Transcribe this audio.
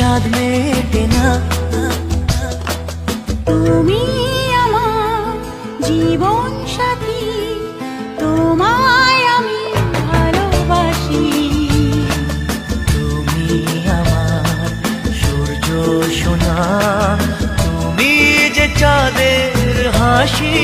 চাঁদ মেটে না। তুমি আমার জীবন সাথী, তোমায় আমি ভালোবাসি। তুমি আমার সূর্য সোনা, তুমি যে চাঁদের হাসি।